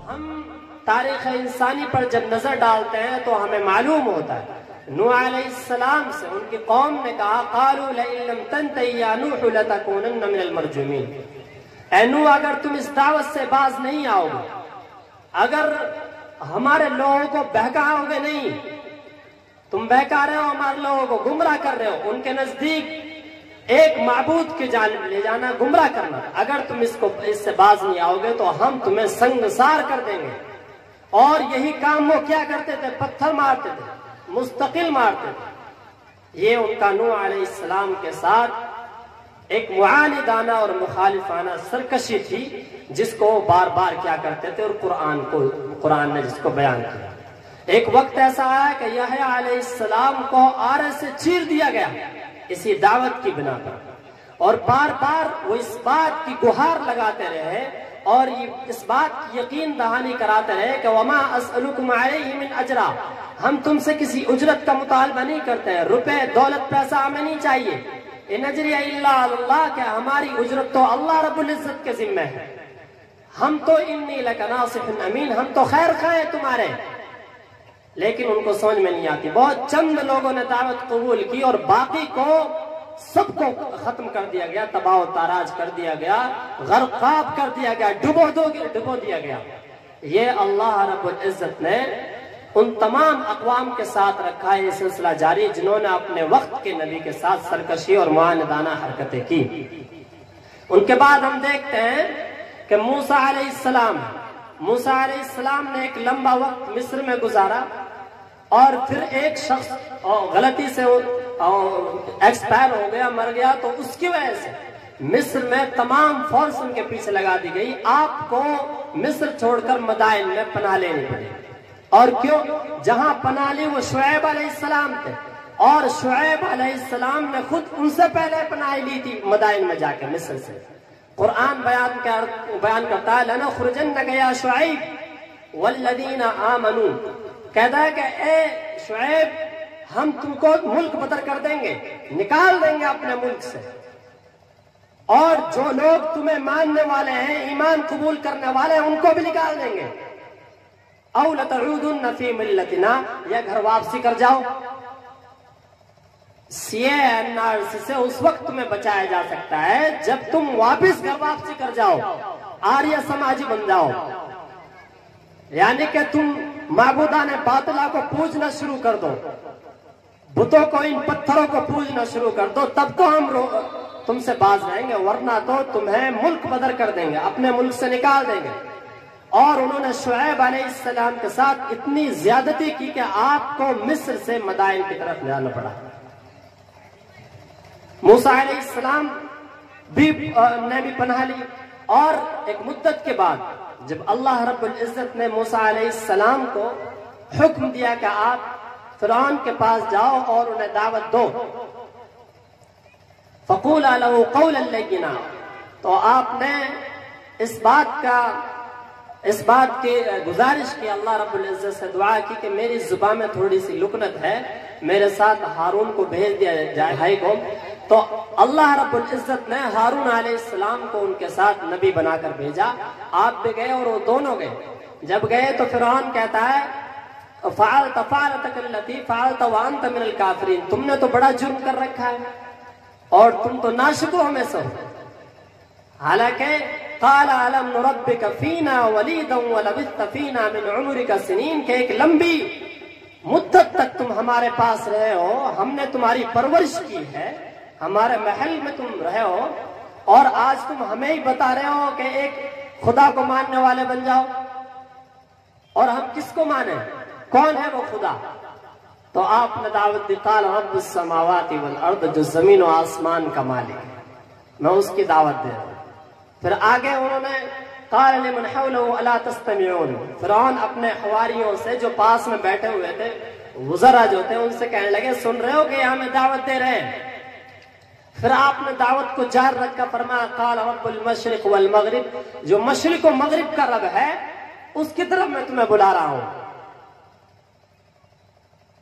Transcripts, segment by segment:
ہم تاریخ انسانی پر جب نظر ڈالتے ہیں تو ہمیں معلوم ہوتا ہے نوح علیہ السلام سے ان کی قوم نے کہا قالوا لئن لم تنتهِ يا نوح لتكونن من المرجومین، اے نوح اگر تم اس دعوت سے باز نہیں آؤ گے، اگر ہمارے لوگوں کو بہکاؤ گے نہیں، تم بہکا رہے ہو ہمارے لوگوں کو، گمراہ کر رہے ہو، ان کے نزدیک ایک معبود کی جانب لے جانا گمراہ کرنا، اگر تم اس سے باز نہیں آؤ گے تو ہم تمہیں سنگسار کر دیں گے۔ اور یہی کام وہ کیا کرتے تھے، پتھر مارتے تھے، مستقل مارتے تھے۔ یہ ان کا نوح علیہ السلام کے ساتھ ایک معاندانہ اور مخالفانہ سرکشی تھی جس کو بار بار کیا کرتے تھے، اور قرآن نے جس کو بیان کیا۔ ایک وقت ایسا آیا کہ یحییٰ علیہ السلام کو آرے سے چیر دیا گیا اسی دعوت کی بنا پر، اور بار بار وہ اس بات کی گہار لگاتے رہے اور اس بات کی یقین دہانی کراتے رہے کہ وما اسألکم علیہ من اجرا، ہم تم سے کسی اجرت کا مطالبہ نہیں کرتے ہیں، روپے دولت پیسہ ہمیں نہیں چاہیے، ان اجری الا علی اللہ، کہ ہماری اجرت تو اللہ رب العزت کے ذمہ ہے، ہم تو انی لک ناصح امین، ہم تو خیر خواہ ہیں تمہارے۔ لیکن ان کو سمجھ میں نہیں آتی، بہت چند لوگوں نے دعوت قبول کی اور باقی کو سب کو ختم کر دیا گیا، تباہ و تاراج کر دیا گیا، غرقاب کر دیا گیا، ڈبو دیا گیا۔ یہ اللہ رب العزت نے ان تمام اقوام کے ساتھ رکھا ہے یہ سلسلہ جاری جنہوں نے اپنے وقت کے نبی کے ساتھ سرکشی اور معاندانہ حرکتیں کی۔ ان کے بعد ہم دیکھتے ہیں کہ موسیٰ علیہ السلام نے ایک لمبا وقت مصر میں گزارا، اور پھر ایک شخص غلطی سے ایکسپائر ہو گیا، مر گیا، تو اس کی وجہ سے مصر میں تمام فورس ان کے پیچھے لگا دی گئی، آپ کو مصر چھوڑ کر مدائن میں پناہ لینی پڑی۔ اور کیوں؟ جہاں پناہ لی وہ شعیب علیہ السلام تھے، اور شعیب علیہ السلام نے خود ان سے پہلے پناہ لی تھی مدائن میں جا کے مصر سے۔ قرآن بیان کرتا ہے لَنَخْرُجَنَّكَ يَا شُعَيْبُ وَالَّذِينَ آمَنُوا، کہتا ہے کہ اے شعیب ہم تم کو ملک بدر کر دیں گے، نکال دیں گے اپنے ملک سے، اور جو لوگ تمہیں ماننے والے ہیں، ایمان قبول کرنے والے ہیں، ان کو بھی نکال دیں گے۔ اَوْ لَتَعُودُنَّ فِي مِلَّتِنَا، یا گھر واپسی کر جاؤ۔ CANRC سے اس وقت تمہیں بچایا جا سکتا ہے جب تم واپس گھر واپسی کر جاؤ، آریہ سماجی بن جاؤ، یعنی کہ تم معبودان باطلہ کو پوجنا شروع کر دو، بتوں کو، ان پتھروں کو پوجنا شروع کر دو، تب تو ہم تم سے باز رہیں گے، ورنہ تو تمہیں ملک بدر کر دیں گے، اپنے ملک سے نکال دیں گے۔ اور انہوں نے شعیب علیہ السلام کے ساتھ اتنی زیادتی کی کہ آپ کو مصر سے مدائن کی طرف جانا پڑا۔ موسیٰ علیہ السلام نے بھی پناہ لی، اور ایک مدت کے بعد جب اللہ رب العزت نے موسیٰ علیہ السلام کو حکم دیا کہ آپ فرعون کے پاس جاؤ اور انہیں دعوت دو، فَقُولَا لَهُ قَوْلًا لَّيِّنًا، تو آپ نے اس بات کی گزارش کی، اللہ رب العزت سے دعا کی کہ میری زبان میں تھوڑی سی لکنت ہے، میرے ساتھ ہارون کو بھیج دیا جائے بھائی کو۔ تو اللہ رب العزت نے ہارون علیہ السلام کو ان کے ساتھ نبی بنا کر بھیجا، آپ بھی گئے اور وہ دونوں گئے۔ جب گئے تو فرعون کہتا ہے فَعَلْتَ فَعْلَتَكَ الَّتِي فَعَلْتَ وَأَنْتَ مِنَ الْكَافِرِينَ، تم نے تو بڑا جرم کر رکھا ہے اور تم تو ناشکروں میں سے ہو۔ حالانکہ قال أَلَمْ نُرَبِّكَ فِينَا وَلِيدًا وَلَبِثْتَ فِينَا مِنْ عُمُرِكَ سِنِينَ، کہ ایک لمبی مدت تک تم ہمارے پاس رہے ہو، ہم نے تمہاری پرورش کی ہے، ہمارے محل میں تم رہے ہو، اور آج تم ہمیں ہی بتا رہے ہو کہ ایک خدا کو ماننے والے بن جاؤ، اور ہم کس کو مانیں؟ کون ہے وہ خدا؟ تو آپ نے دعوت دی قال رب السماوات والارض، جو زمین و آسمان کا مالک ہے، میں اس کی دعوت دے رہا ہوں۔ پھر آگے انہوں نے قال لمن حوله الا تستمعون، فرعون اپنے حواریوں سے جو پاس میں بیٹھے ہوئے تھے، وزراء جو تھے، ان سے کہنے لگے سن رہے ہو کہ ہمیں دعوت دے رہے ہیں؟ پھر آپ نے دعوت کو جار رکھا، فرمایا قال رب المشرق والمغرب، جو مشرق و مغرب کا رب ہے اس کی طرف میں تمہیں بلا رہا ہوں۔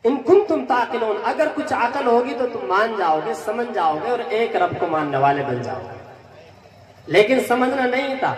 ان کنتم تعقلون، اگر کچھ عقل ہوگی تو تم مان جاؤ گے، سمجھ جاؤ گے اور ایک رب کو ماننے والے بن جاؤ گے۔ لیکن سمجھنا نہیں تھا۔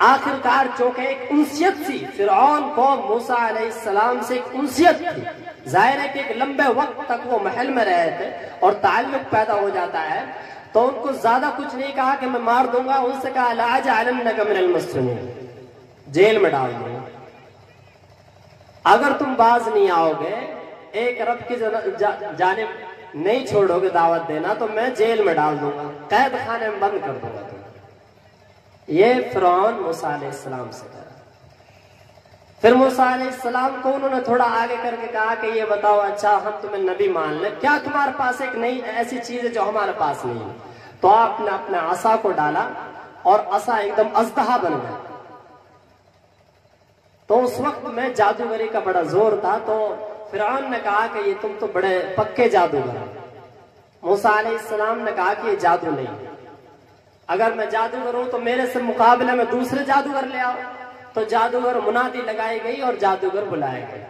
آخر کار چونکہ ایک انسیت سی، فرعون کو موسیٰ علیہ السلام سے ایک انسیت تھی، ظاہر ہے کہ ایک لمبے وقت تک وہ محل میں رہے تھے اور تعلق پیدا ہو جاتا ہے، تو ان کو زیادہ کچھ نہیں کہا کہ میں مار دوں گا، ان سے کہا لَأَجْعَلَنَّكَ مِنَ الْمُسْجَنِينَ، جیل میں ڈال دوں گا، اگر تم باز نہیں آؤ گے، ایک رب کی جانب نہیں چھوڑو گے دعوت دینا، تو میں جیل میں ڈال دوں گا، قید خانے میں بند کر دوں گا تم۔ یہ فرعون موسیٰ علیہ السلام سے کہا۔ پھر موسیٰ علیہ السلام کو انہوں نے تھوڑا آگے کر کے کہا کہ یہ بتاؤ، اچھا ہم تمہیں نبی مان لیں، کیا تمہارے پاس ایک نئی ایسی چیز ہے جو ہمارے پاس نہیں ہے؟ تو آپ نے اپنے عصا کو ڈالا اور عصا ایک دم اژدہا بن گیا۔ تو اس وقت میں جادوگری کا بڑا زور تھا، تو فرعون نے کہا کہ یہ تم تو بڑے پکے جادوگر ہو۔ موسیٰ علیہ السلام نے کہا کہ یہ جادو نہیں، اگر میں جادوگر ہوں تو میرے سے مقابلے میں دوسرے جادوگر لے آؤ۔ تو جادوگر منادی لگائی گئی اور جادوگر بلائے گئے۔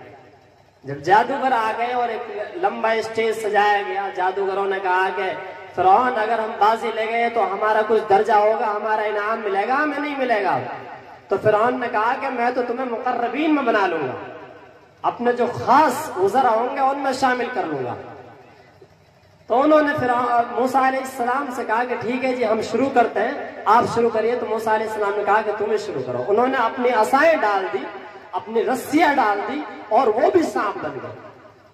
جب جادوگر آ گئے اور ایک لمبا اسٹیج سجایا گیا، جادوگروں نے کہا کہ فرعون اگر ہم بازی لے گئے تو ہمارا کچھ درجہ ہوگا، ہمارا انعام ملے گا، ہمیں نہیں ملے گا۔ تو فرعون نے کہا کہ میں تو تمہیں مقربین میں بنا لوں گا، اپنے جو خاص وزراء ہوں گے ان میں شامل کر لوں گا۔ تو انہوں نے موسیٰ علیہ السلام سے کہا کہ ٹھیک ہے جی ہم شروع کرتے ہیں، آپ شروع کریے۔ تو موسیٰ علیہ السلام نے کہا کہ تمہیں شروع کرو۔ انہوں نے اپنی عصائیں ڈال دی، اپنی رسیاں ڈال دی اور وہ بھی سانپ بن گئے۔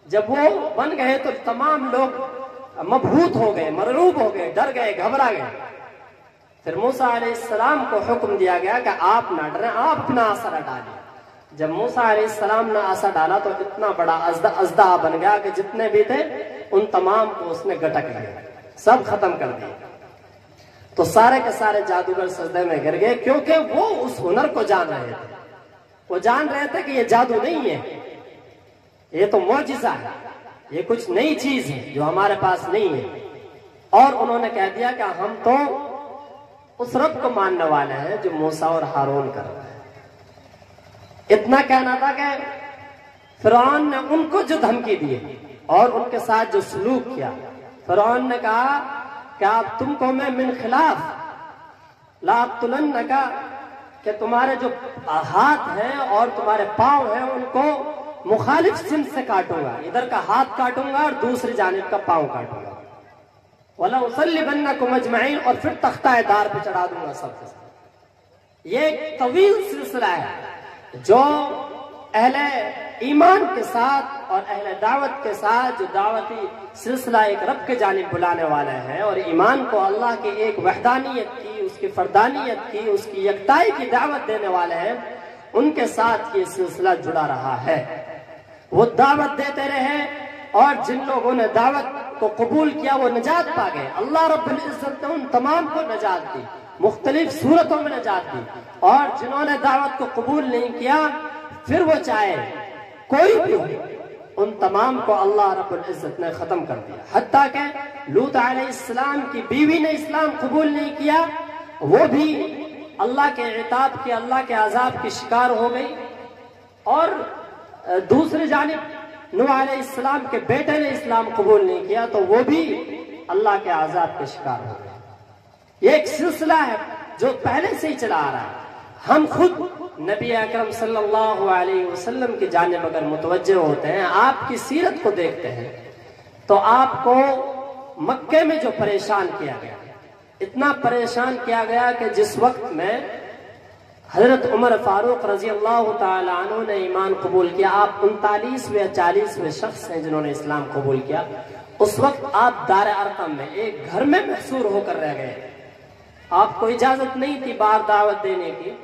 جب وہ بن گئے تو تمام لوگ مبہوت ہو گئے، مرعوب ہو گئے، ڈر گئے، گھبرا گئے۔ پھر موسیٰ علیہ السلام کو حکم دیا گیا کہ آپ نہ ڈریں، آپ اپنا عصا ڈالیں۔ جب موسیٰ علیہ السلام نے عصا ڈالا تو اتنا بڑا اژدہا بن گیا کہ جتنے بھی تھے ان تمام کو اس نے گٹک لیا، سب ختم کر دیا۔ تو سارے کے سارے جادوگر سجدے میں گر گئے، کیونکہ وہ اس ہنر کو جان رہے تھے۔ وہ جان رہے تھے کہ یہ جادو نہیں ہے، یہ تو معجزہ ہے، یہ کچھ نئی چیز ہے جو ہمارے پاس نہیں ہے۔ اور انہوں نے کہہ دیا کہ ہم تو اس رب کو ماننے والے ہیں جو موسیٰ اور ہارون کر رہے ہیں۔ اتنا کہنا تھا کہ فرعون نے ان کو جو دھمکی دی اور ان کے ساتھ جو سلوک کیا، فرعون نے کہا کہ اب تم کو میں من خلاف لأقتلنک، کہ تمہارے جو ہاتھ ہیں اور تمہارے پاؤں ہیں ان کو مخالف سمت سے کاٹوں گا، ادھر کا ہاتھ کاٹوں گا اور دوسری جانب کا پاؤں کاٹوں گا، وَلَأُصَلِّبَنَّكُمْ أَجْمَعِينَ، اور پھر تختہ دار پہ چڑھا دوں گا سب کے ساتھ۔ یہ ایک طویل سلسلہ ہے جو اہل ایمان کے ساتھ اور اہل دعوت کے ساتھ، جو دعوتی سلسلہ ایک رب کے جانب بلانے والے ہیں اور ایمان کو اللہ کی ایک وحدانیت کی، اس کی فردانیت کی، اس کی یکتائی کی دعوت دینے والے ہیں، ان کے ساتھ یہ سلسلہ جڑا رہا ہے۔ وہ دعوت دیتے رہے اور جن لوگوں نے دعوت کو قبول کیا وہ نجات پا گئے۔ اللہ رب العزت نے ان تمام کو نجات دی، مختلف صورتوں میں نجات دی، اور جنہوں نے دعوت کو قبول نہیں کیا پھر وہ چاہے کوئی بھی ہو، ان تمام کو اللہ رب العزت نے ختم کر دیا۔ حتیٰ کہ لوط علیہ السلام کی بیوی نے اسلام قبول نہیں کیا، وہ بھی اللہ کے عتاب کی، اللہ کے عذاب کی شکار ہو گئی، اور دوسری جانب نوح علیہ السلام کے بیٹے نے اسلام قبول نہیں کیا تو وہ بھی اللہ کے عذاب کے شکار ہو گئے۔ یہ ایک سلسلہ ہے جو پہلے سے ہی چلا آ رہا ہے۔ ہم خود نبی اکرم صلی اللہ علیہ وسلم کی جانب اگر متوجہ ہوتے ہیں، آپ کی سیرت کو دیکھتے ہیں، تو آپ کو مکے میں جو پریشان کیا گیا، اتنا پریشان کیا گیا کہ جس وقت میں حضرت عمر فاروق رضی اللہ تعالی عنہ نے ایمان قبول کیا، آپ 39ویں یا 40ویں شخص ہیں جنہوں نے اسلام قبول کیا، اس وقت آپ دار ارقم میں ایک گھر میں محصور ہو کر رہ گئے۔ آپ کو اجازت نہیں تھی باہر دعوت دینے کی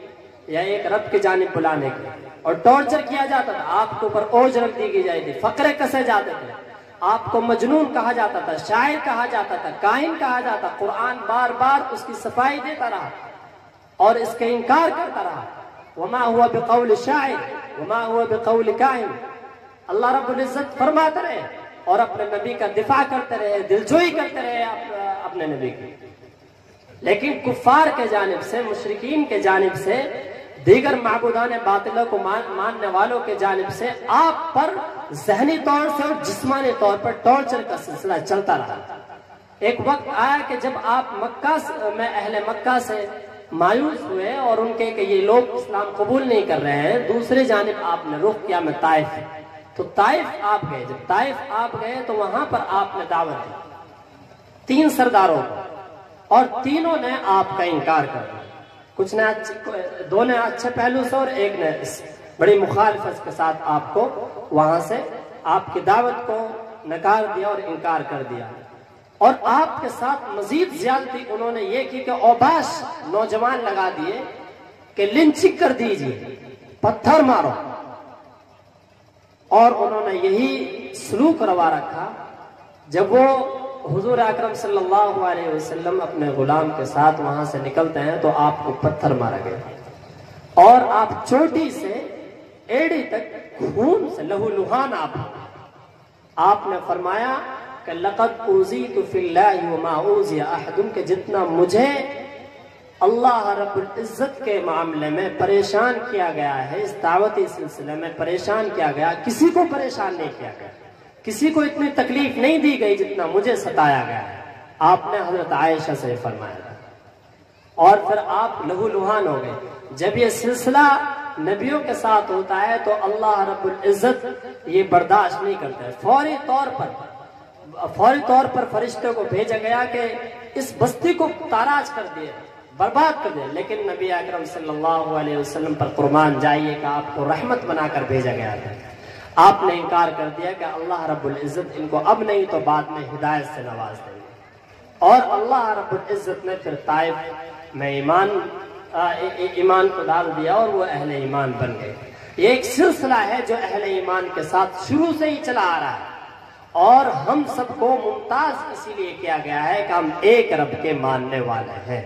یا ایک رب کی جانب بلانے کی، اور ٹارچر کیا جاتا تھا، آپ کے اوپر اوج رکھ دی جاتی تھی، فقرے کسے جاتے تھے، آپ کو مجنون کہا جاتا تھا، شاعر کہا جاتا تھا، کاہن کہا جاتا، قرآن بار بار اس کی صفائی دیتا رہا اور اس کا انکار کرتا رہا۔ وما ہوا بقول شاعر وما ہوا بقول کاہن، اللہ رب العزت فرماتے رہے اور اپنے نبی کا دفاع کرتے رہے، دلجوئی کرتے رہے اپنے نبی کی۔ لیکن کفار کے جانب سے، مشرکین کے جانب سے دیگر معبودان باطلہ کو ماننے والوں کے جانب سے آپ پر ذہنی طور سے اور جسمانی طور پر ٹارچر کا سلسلہ چلتا رہا۔ ایک وقت آیا کہ جب آپ اہل مکہ سے مایوس ہوئے اور ان کے کہ یہ لوگ اسلام قبول نہیں کر رہے ہیں، دوسری جانب آپ نے رخ کیا میں طائف، تو طائف آپ گئے۔ جب طائف آپ گئے تو وہاں پر آپ نے دعوت دی 3 سرداروں کو، اور تینوں نے آپ کا انکار کر دیا۔ کچھ نے 2 نے اچھے پہلو سے اور ایک نے بڑی مخالفت کے ساتھ آپ کو وہاں سے آپ کی دعوت کو نکار دیا اور انکار کر دیا۔ اور آپ کے ساتھ مزید زیادتی انہوں نے یہ کی کہ اوباش نوجوان لگا دیے کہ لنچنگ کر دیجیے، پتھر مارو، اور انہوں نے یہی سلوک روا رکھا۔ جب وہ حضور اکرم صلی اللہ علیہ وسلم اپنے غلام کے ساتھ وہاں سے نکلتے ہیں تو آپ کو پتھر مارا گیا، اور آپ چوٹی سے ایڑی تک خون سے لہو لہان آپ نے فرمایا کہ لقد اوذیت فی اللہ وما اوذی احد، کہ جتنا مجھے اللہ رب العزت کے معاملے میں پریشان کیا گیا ہے، اس دعوتی سلسلے میں پریشان کیا گیا، کسی کو پریشان نہیں کیا گیا، کسی کو اتنی تکلیف نہیں دی گئی جتنا مجھے ستایا گیا ہے، آپ نے حضرت عائشہ سے فرمایا۔ اور پھر آپ لہو لہان ہو گئے۔ جب یہ سلسلہ نبیوں کے ساتھ ہوتا ہے تو اللہ رب العزت یہ برداشت نہیں کرتے، فوری طور پر فرشتے کو بھیجا گیا کہ اس بستی کو تاراج کر دیا، برباد کر دیا، لیکن نبی اکرم صلی اللہ علیہ وسلم پر قربان جائیے کہ آپ کو رحمت بنا کر بھیجا گیا تھا۔ آپ نے انکار کر دیا کہ اللہ رب العزت ان کو اب نہیں تو بعد میں ہدایت سے نواز دیں گے، اور اللہ رب العزت نے پھر طائف میں ایمان کو ڈال دیا اور وہ اہل ایمان بن گئے۔ یہ ایک سلسلہ ہے جو اہل ایمان کے ساتھ شروع سے ہی چلا آ رہا ہے، اور ہم سب کو ممتاز اسی لیے کیا گیا ہے کہ ہم ایک رب کے ماننے والے ہیں۔